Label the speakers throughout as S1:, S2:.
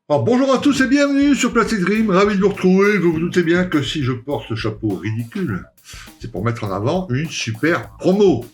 S1: Alors bonjour à tous et bienvenue sur Plastic Dream, ravi de vous retrouver. Vous vous doutez bien que si je porte ce chapeau ridicule, c'est pour mettre en avant une super promo.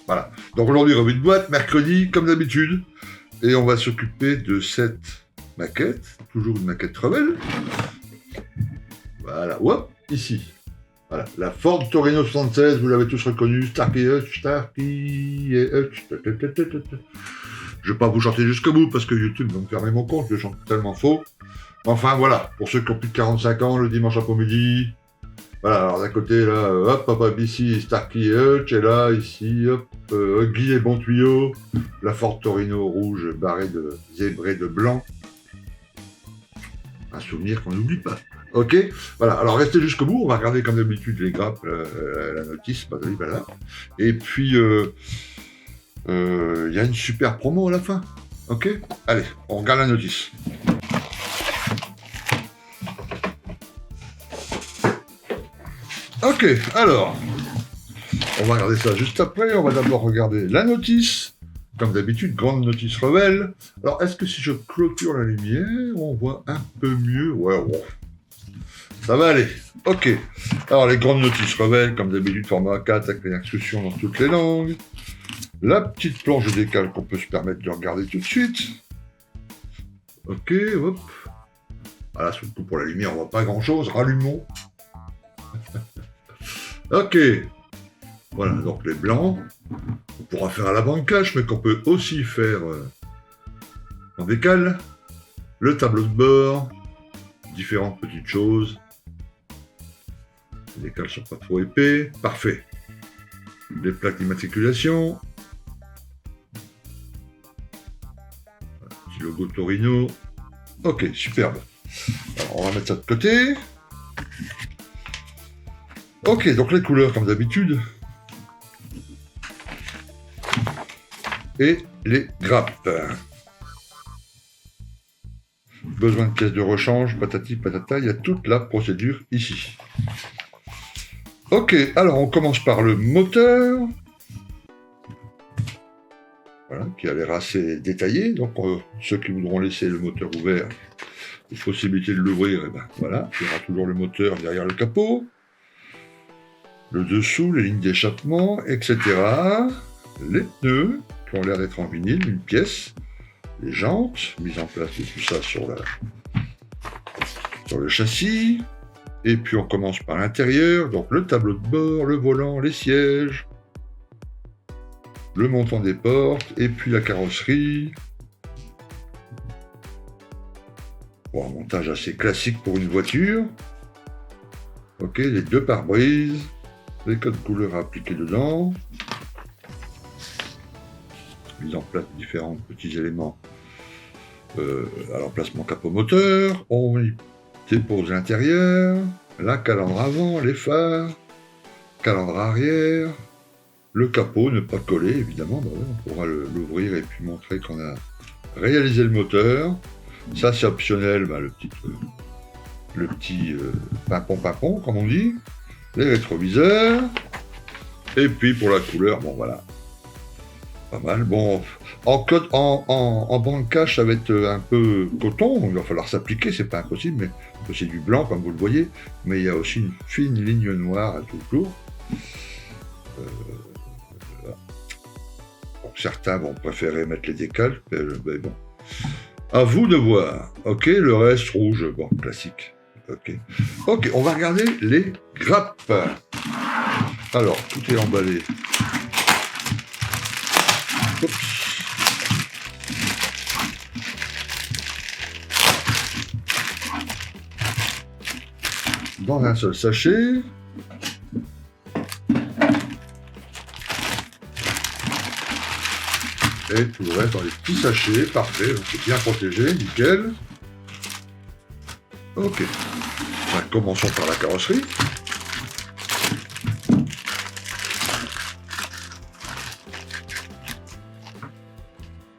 S1: Voilà. Donc aujourd'hui, revue de boîte, mercredi, comme d'habitude. Et on va s'occuper de cette maquette, toujours une maquette Revel. Voilà, hop, ici. Voilà, la Ford Torino 76, vous l'avez tous reconnu, Starkey Hutch, Starkey Hutch. Je vais pas vous chanter jusqu'au bout parce que YouTube va me fermer mon compte, je chante tellement faux. Enfin voilà, pour ceux qui ont plus de 45 ans, le dimanche après-midi. Voilà, alors d'un côté là, hop, ici Starkey Hutch, et là, ici, hop, Guy et Bon Tuyau, la Ford Torino rouge zébrée de blanc. Un souvenir qu'on n'oublie pas. Ok, voilà, alors restez jusqu'au bout, on va regarder comme d'habitude les grappes, la notice, voilà. Et puis, y a une super promo à la fin. Ok, allez, on regarde la notice. Ok, alors, on va regarder ça juste après. On va d'abord regarder la notice. Comme d'habitude, grande notice Revel. Alors, est-ce que si je clôture la lumière, on voit un peu mieux? Ouais, ça va aller. Ok. Alors, les grandes notices Revel, comme d'habitude, format A4 avec les instructions dans toutes les langues. La petite planche de décale qu'on peut se permettre de regarder tout de suite. Ok, hop. Voilà, surtout pour la lumière, on voit pas grand-chose. Rallumons. Ok. Voilà, donc les blancs. On pourra faire à la banque cache, mais qu'on peut aussi faire en décale. Le tableau de bord. Différentes petites choses. Les décales sont pas trop épais. Parfait. Les plaques d'immatriculation. Petit logo Torino. Ok, superbe. Alors, on va mettre ça de côté. Ok, donc les couleurs comme d'habitude. Et les grappes. Besoin de pièces de rechange, patati patata, il y a toute la procédure ici. Ok, alors on commence par le moteur. Voilà, qui a l'air assez détaillé. Donc ceux qui voudront laisser le moteur ouvert, la possibilité de l'ouvrir, et ben voilà, il y aura toujours le moteur derrière le capot. Le dessous, les lignes d'échappement, etc. Les pneus, qui ont l'air d'être en vinyle, une pièce. Les jantes, mise en place de tout ça sur le châssis. Et puis on commence par l'intérieur, donc le tableau de bord, le volant, les sièges, le montant des portes, et puis la carrosserie. Bon, un montage assez classique pour une voiture. Ok, les deux pare-brises, les codes couleurs à appliquer dedans. Mise en place de différents petits éléments à l'emplacement capot moteur. On y dépose l'intérieur, la calandre avant, les phares, calandre arrière, le capot ne pas coller évidemment, on pourra l'ouvrir et puis montrer qu'on a réalisé le moteur. Ça c'est optionnel, le petit pimpon comme on dit, les rétroviseurs, et puis pour la couleur, bon voilà, pas mal. Bon, en banque cache, ça va être un peu coton, il va falloir s'appliquer, c'est pas impossible, mais c'est du blanc comme vous le voyez, mais il y a aussi une fine ligne noire à tout le tour. Donc, certains vont préférer mettre les décales, mais bon. À vous de voir. Ok, le reste rouge, bon, classique. Ok, on va regarder les grappes. Alors, tout est emballé. Oups. Dans un seul sachet. Et tout le reste dans les petits sachets, parfait, c'est bien protégé, nickel. Ok, commençons par la carrosserie.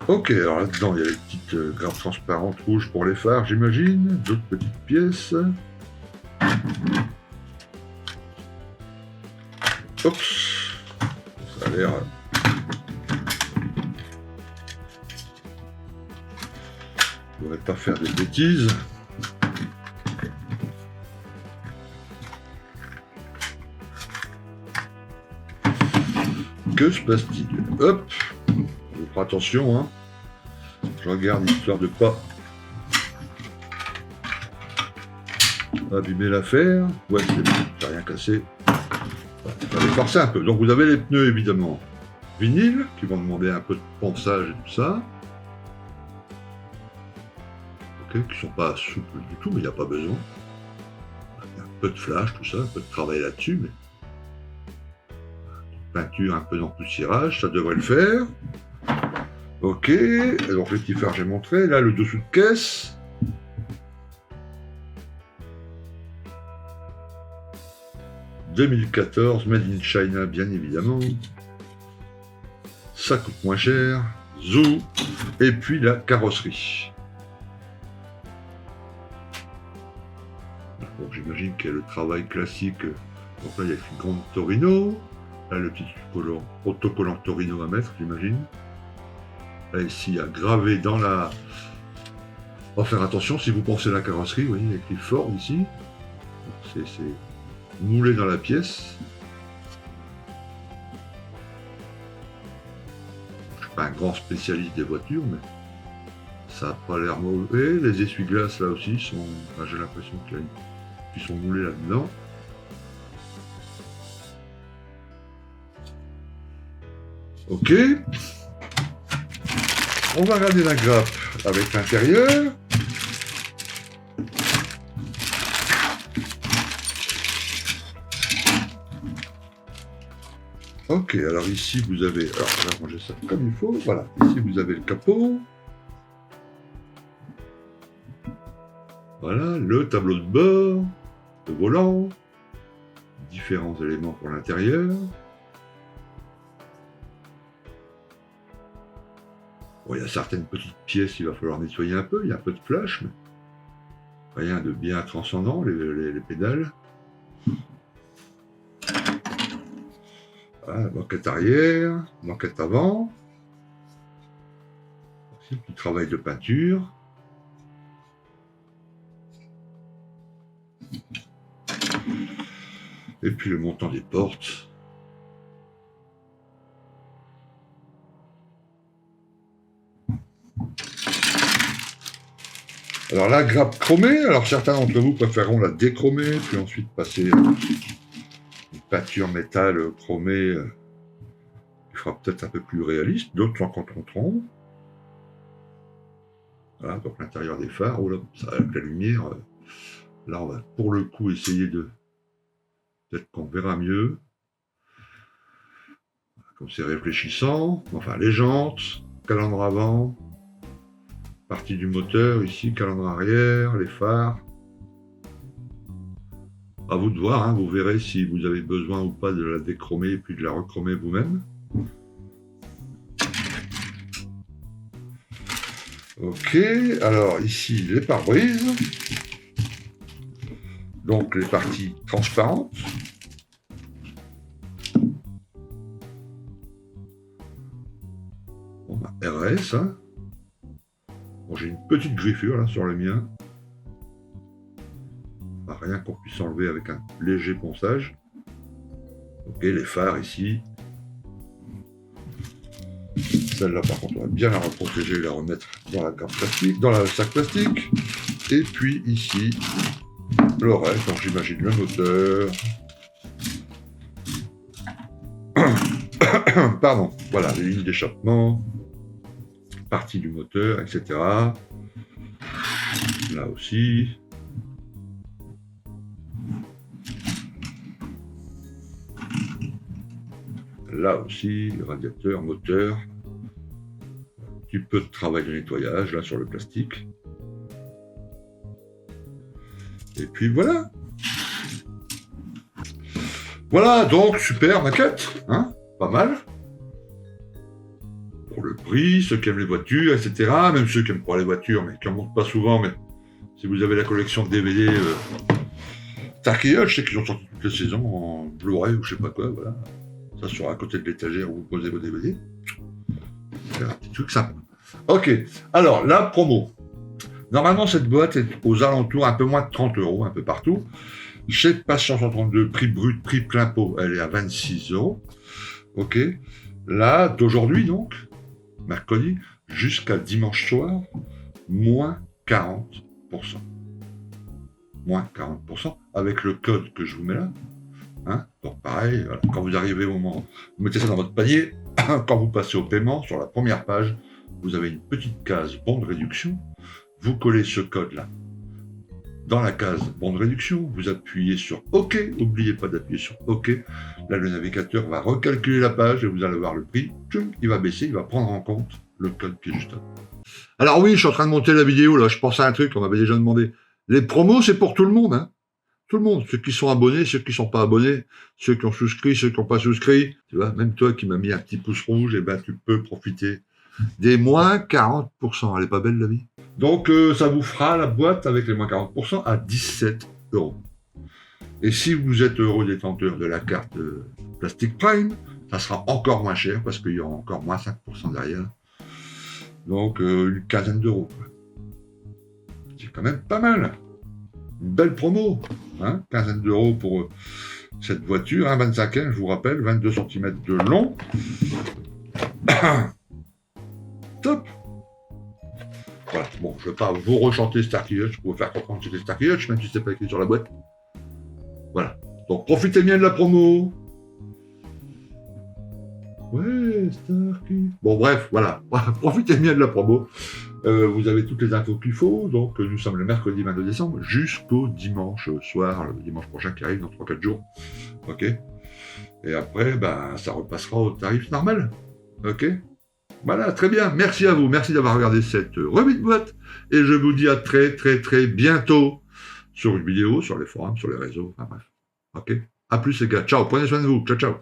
S1: Ok, alors là-dedans, il y a les petites grappes transparentes rouges pour les phares, j'imagine. D'autres petites pièces. Oups, ça a l'air... Je voudrais pas faire des bêtises. Que se passe-t-il? Hop, on fera attention, hein. Je regarde histoire de pas abîmer l'affaire. Ouais, c'est bon, j'ai rien cassé. Je vais forcer un peu. Donc vous avez les pneus évidemment vinyle qui vont demander un peu de ponçage et tout ça. Ok, qui sont pas souples du tout, mais il n'y a pas besoin. Il y a un peu de flash, tout ça, un peu de travail là-dessus, mais peinture, un peu d'empoussiérage, ça devrait le faire. Ok, donc les petits phares j'ai montré, là le dessous de caisse. « 2014, Made in China » bien évidemment. Ça coûte moins cher. Zou. Et puis la carrosserie. Donc j'imagine qu'il y a le travail classique. Donc là il y a une grande Torino. Là le petit autocollant Torino à mettre, j'imagine. Là ici il y a gravé dans la... On va faire attention si vous pensez à la carrosserie, vous voyez, il y a écrit Ford ici. C'est moulé dans la pièce. Je suis pas un grand spécialiste des voitures, mais ça n'a pas l'air mauvais. Les essuie-glaces là aussi sont... Enfin, j'ai l'impression qu'ils sont moulés là-dedans. Ok. On va regarder la grappe avec l'intérieur. Ok, alors ici vous avez... Alors on va ranger ça comme il faut. Voilà, ici vous avez le capot. Voilà, le tableau de bord, le volant, différents éléments pour l'intérieur. Bon, il y a certaines petites pièces qu'il va falloir nettoyer un peu, il y a un peu de flash, mais rien de bien transcendant, les pédales. Voilà, banquette arrière, banquette avant. Aussi, petit travail de peinture. Et puis le montant des portes. Alors la grappe chromée, alors certains d'entre vous préféreront la déchromer, puis ensuite passer une peinture métal chromée qui fera peut-être un peu plus réaliste, d'autres s'en contenteront. Voilà, donc l'intérieur des phares, oh là, ça, avec la lumière, là on va pour le coup essayer de... Peut-être qu'on verra mieux. Comme c'est réfléchissant, enfin les jantes, calandre avant, partie du moteur ici, calandre arrière, les phares. À vous de voir, hein, vous verrez si vous avez besoin ou pas de la déchromer et puis de la rechromer vous-même. Ok, alors ici les pare-brises. Donc les parties transparentes. Bon, bah, RS, hein. Bon, j'ai une petite griffure là sur le mien. Bah, rien qu'on puisse enlever avec un léger ponçage. Ok, les phares ici. Celle-là par contre on va bien la reprotéger et la remettre dans la carte plastique, dans le sac plastique. Et puis ici, le reste, donc j'imagine le moteur. Pardon, voilà, les lignes d'échappement, partie du moteur, etc. Là aussi. Là aussi, le radiateur, moteur. Un petit peu de travail de nettoyage, là, sur le plastique. Et puis voilà. Voilà, donc, super maquette, hein, pas mal. Pour le prix, ceux qui aiment les voitures, etc. Même ceux qui n'aiment pas les voitures, mais qui en montrent pas souvent, mais si vous avez la collection de DVD Tarkey, je sais qu'ils ont sorti toutes les saisons en Blu-ray ou je sais pas quoi, voilà. Ça sera à côté de l'étagère où vous posez vos DVD. C'est un petit truc sympa. Ok, alors la promo. Normalement, cette boîte est aux alentours un peu moins de 30 €, un peu partout. Chez Passion 132, prix brut, prix plein pot, elle est à 26 €. Ok. Là, d'aujourd'hui donc, mercredi, jusqu'à dimanche soir, moins 40%. Moins 40%, avec le code que je vous mets là. Hein, donc pareil, voilà, quand vous arrivez au moment, vous mettez ça dans votre panier, quand vous passez au paiement, sur la première page, vous avez une petite case bon de réduction, vous collez ce code-là dans la case bon de réduction, vous appuyez sur OK, n'oubliez pas d'appuyer sur OK, là le navigateur va recalculer la page et vous allez voir le prix, il va baisser, il va prendre en compte le code qui est juste là. Alors oui, je suis en train de monter la vidéo, là, je pense à un truc, on m'avait déjà demandé. Les promos, c'est pour tout le monde, hein. Tout le monde, ceux qui sont abonnés, ceux qui ne sont pas abonnés, ceux qui ont souscrit, ceux qui n'ont pas souscrit. Tu vois, même toi qui m'as mis un petit pouce rouge, eh ben, tu peux profiter des moins 40%. Elle est pas belle la vie. Donc ça vous fera la boîte avec les moins 40% à 17 €. Et si vous êtes heureux détenteur de la carte Plastic Prime, ça sera encore moins cher parce qu'il y aura encore moins 5% derrière. Donc une quinzaine d'euros. C'est quand même pas mal. Une belle promo, hein, quinzaine d'euros pour cette voiture, hein, 25e, je vous rappelle, 22 cm de long. Top. Voilà, bon, je ne vais pas vous rechanter Starkey Hutch, pour vous faire comprendre que c'était Starkey Hutch, même si c'est pas écrit sur la boîte. Voilà, donc profitez bien de la promo. Ouais, Starkey. Bon, bref, voilà, profitez bien de la promo. Vous avez toutes les infos qu'il faut, donc nous sommes le mercredi 22 décembre jusqu'au dimanche soir, le dimanche prochain qui arrive dans 3-4 jours. Ok. Et après, ben, ça repassera au tarif normal. Ok. Voilà, très bien. Merci à vous. Merci d'avoir regardé cette revue de boîte. Et je vous dis à très, très, très bientôt sur une vidéo, sur les forums, sur les réseaux. Enfin bref. Ok. À plus les gars. Ciao. Prenez soin de vous. Ciao, ciao.